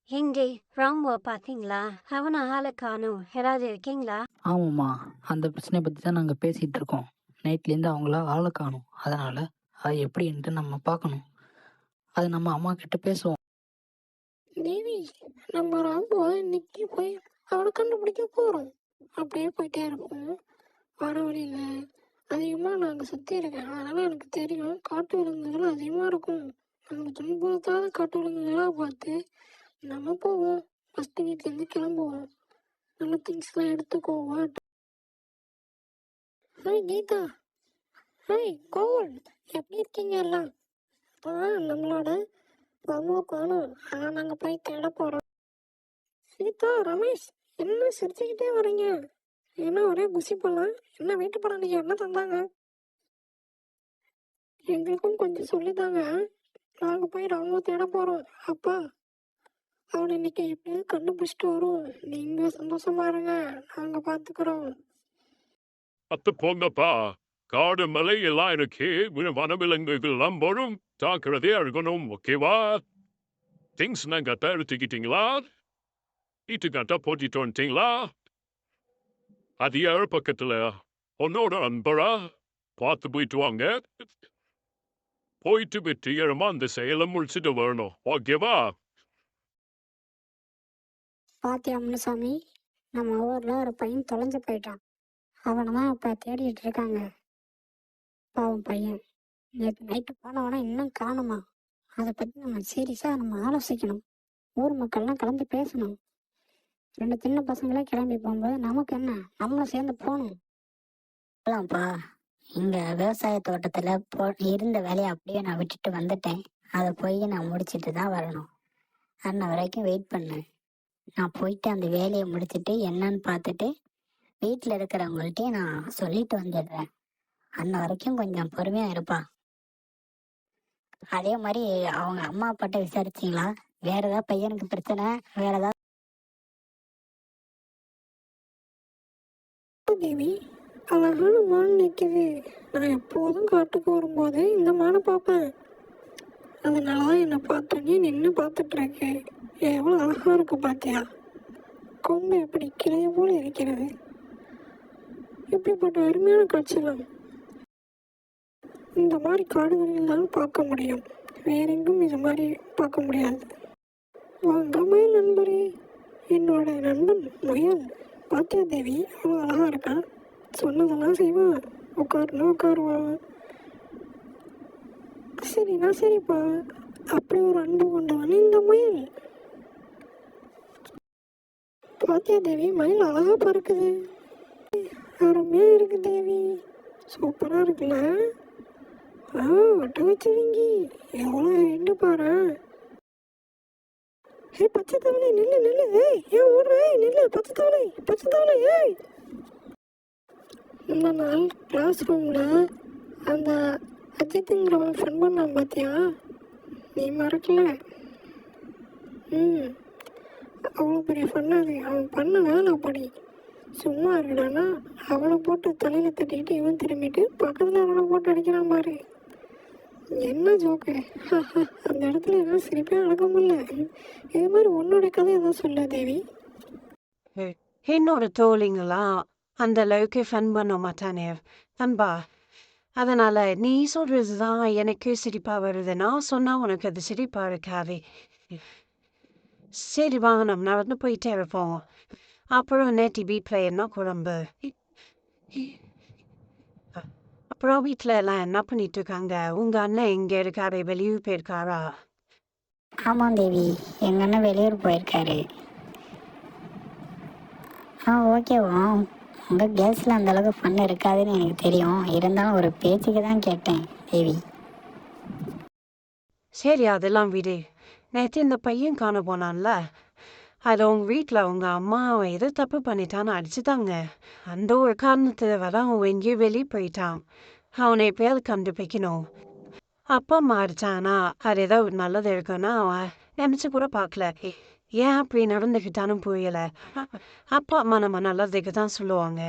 எங்கே ராம்வ பார்த்தீங்களா? அவன ஆள காணோம். யாராவது இருக்கீங்களா? ஆமாம்மா. அந்த பிரச்சனைய பத்தி தான் நாங்க பேசிட்டு இருக்கோம். நைட்லேருந்து அவங்கள ஆள காணோம். அதனால அது எப்படின்ட்டு நம்ம பார்க்கணும். அது நம்ம அம்மாகிட்ட பேசுவோம். தேவி, நம்ம ராம்புவை இன்னைக்கு போய் அவனை கண்டுபிடிக்க போகிறோம். அப்படியே போயிட்டே இருப்போம். வர வழியில் அதிகமாக நாங்கள் சுற்றி இருக்கேன். அதனால் எனக்கு தெரியும் காட்டு விலங்குகள் அதிகமாக இருக்கும். நம்ம துன்புறுத்தாத காட்டு விலங்குகளாக பார்த்து நம்ம போவோம். ஃபஸ்ட்டு வீட்டிலேருந்து கிளம்புவோம். நல்ல திங்ஸ்லாம் எடுத்துக்கோவோம். ஹாய் கீதா, ஹாய் கோவல், எப்படி இருக்கீங்க எல்லாம்? நம்மளோட ராமுவை காணோம். அதான் நாங்கள் போய் தேட போகிறோம். சீதா, ரமேஷ், என்ன சிரிச்சுக்கிட்டே வரீங்க? என்ன ஒரே குசி போடலாம்? என்ன வீட்டு படம் நீங்கள் என்ன தந்தாங்க? எங்களுக்கும் கொஞ்சம் சொல்லித்தாங்க. நாங்கள் போய் ராமுவை தேட போகிறோம். அப்பா, அவனை இன்னைக்கு எப்படியாவது கண்டுபிடிச்சிட்டு வரும். நீங்கள் சந்தோஷமா இருங்க, நாங்கள் பார்த்துக்குறோம். அத்து போங்கப்பா. காடு மலை எல்லாம் இருக்கு. வனவிலங்குகள் எல்லாம் வரும். ஜாக்கிரதையா இருக்கணும். ஓகேவா? திங்ஸ் நாங்க எடுத்துக்கிட்டீங்களா? வீட்டுக்காட்ட போட்டிட்டு வந்துட்டீங்களா? அது யார் பக்கத்துல உன்னோட நண்பரா? பார்த்து போயிட்டு வாங்க. போயிட்டு வெற்றிகரமா அந்த செயலை முடிச்சுட்டு வரணும். ஓகேவா? பாத்தியா முனுசாமி, நம்ம ஊரில் ஒரு பையன் தொலைஞ்சு போயிட்டான். அவனை தான் இப்போ தேடிட்டு இருக்காங்க. பாவம் பையன். நேற்று நைட்டு போனவனா இன்னும் காணுமா? அதை பற்றி நம்ம சீரியஸாக நம்ம ஆலோசிக்கணும். ஊர் மக்கள்லாம் கலந்து பேசணும். 2 சின்ன பசங்களே கிளம்பி போகும்போது நமக்கு என்ன, நம்மளும் சேர்ந்து போகணும். போலாம்ப்பா. இங்கே விவசாய தோட்டத்தில் இருந்த வேலையை அப்படியே நான் விட்டுட்டு வந்துட்டேன். அதை போய் நான் முடிச்சுட்டு தான் வரணும். அன்ன வரைக்கும் வெயிட் பண்ணு. நான் போயிட்டு அந்த வேலையை முடிச்சுட்டு என்னன்னு பார்த்துட்டு வீட்டில் இருக்கிறவங்கள்ட்டையும் நான் சொல்லிட்டு வந்துடுறேன். அன்ன வரைக்கும் கொஞ்சம் பொறுமையாக இருப்பா. அதே மாதிரி அவங்க அம்மா அப்பாட்ட விசாரிச்சிங்களா? வேற ஏதாவது பையனுக்கு பிரச்சனை, வேற ஏதாவது? தேவி, அழகான மான் நிற்குது. நான் எப்போதும் காட்டுக்கு வரும்போது இந்த மானை பார்ப்பேன். அதனால தான் என்னை பார்த்தோன்னே நின்று பார்த்துட்ருக்கு. எவ்வளோ அழகாக இருக்கு பார்த்தியா? கொம்பு எப்படி கிளைய போல இருக்கிறது. இப்படிப்பட்ட அருமையான காட்சிகள் இந்த மாதிரி காடுகளில் தான் பார்க்க முடியும். வேறெங்கும் இது மாதிரி பார்க்க முடியாது. வாங்க மயில் நண்பரே, என்னோட நண்பன் முயல். பாத்தியா தேவி, அவ்வளோ அழகாக இருக்கான். சொன்னதெல்லாம் செய்வான். உட்காருனா உட்காருவான். சரிண்ணா சரிப்பா. அப்படி ஒரு அன்பு கொண்டவன் இந்த முயல். பாத்தியா தேவி, மயில் அழகாக பறக்குது. அருமையாக இருக்கு தேவி. சூப்பராக இருக்குல்ல? வட்ட வச்சுவீங்கி எவ்வளோ ரெண்டு பாரு. ஏய் பச்சை தவளை, நில்லு நில்லு. ஏய் ஏன் ஓடுற? நில்லு பச்சை தவளை, பச்சை தவளை. ஏய், இந்த நாள் கிளாஸ் ரூமில் அந்த அஜித்துங்கிறவன் ஃபன் பண்ணான் பார்த்தியா? நீ மறக்கல? அவ்வளோ பெரிய ஃபன் அது. அவன் பண்ண வேலை அப்படி. சும்மா இருக்கடானா அவனை போட்டு தலையில் தட்டிக்கிட்டு இவன் திரும்பிட்டு பக்கத்தில் அவனை போட்டு அடிக்கிறான் பாரு. என்ன ஜோக்கு! அந்த இடத்துல என்ன சிரிப்பே அடக்க முடியல. இது மாதிரி உன்னோட கதை எதாவது சொல்ல தேவி. என்னோட தோழிங்களாம் அந்த அளவுக்கு ஃபன் பண்ண மாட்டானே அன்பா. அதனால நீ சொல்றதுதான் எனக்கு சிரிப்பா வருது. நான் சொன்னா உனக்கு அது சிரிப்பா இருக்காது. சரி வாங்க, நம்ம நடந்து போயிட்டே இருப்போம். அப்புறம் நேற்று வீட்டில் என்ன குழம்பு? அப்புறம் வீட்டில் எல்லாம் என்ன பண்ணிட்டு இருக்காங்க? உங்கள் அண்ணன் எங்கே இருக்காரு? வெளியூர் போயிருக்காரா? ஆமாம் தேவி, எங்கள் அண்ணன் வெளியூர் போயிருக்காரு. ஓகேவா? உங்கள் கேர்ள்ஸில் அந்தளவுக்கு ஃபன் இருக்காதுன்னு எனக்கு தெரியும். இருந்தாலும் ஒரு பேச்சுக்கு தான் கேட்டேன் தேவி. சரி அதெல்லாம் விடு. நேற்று இந்த பையன் காண போனான்ல, அது உங்கள் வீட்டில் உங்கள் அம்மா அவன் எதோ தப்பு பண்ணிட்டான்னு அடிச்சுட்டாங்க. அந்த ஒரு காரணத்தில் வர அவன் எங்கேயும் வெளியே போயிட்டான். அவனை எப்பயாவது கண்டுபிடிக்கணும். அப்பா அம்மா அடிச்சானா அது ஏதோ நல்லது இருக்குன்னா அவன் நினச்சி கூட பார்க்கல. ஏன் அப்படி நடந்துக்கிட்டான்னு புரியலை. அப்பா அம்மா நம்ம நல்லதுக்கு தான் சொல்லுவாங்க.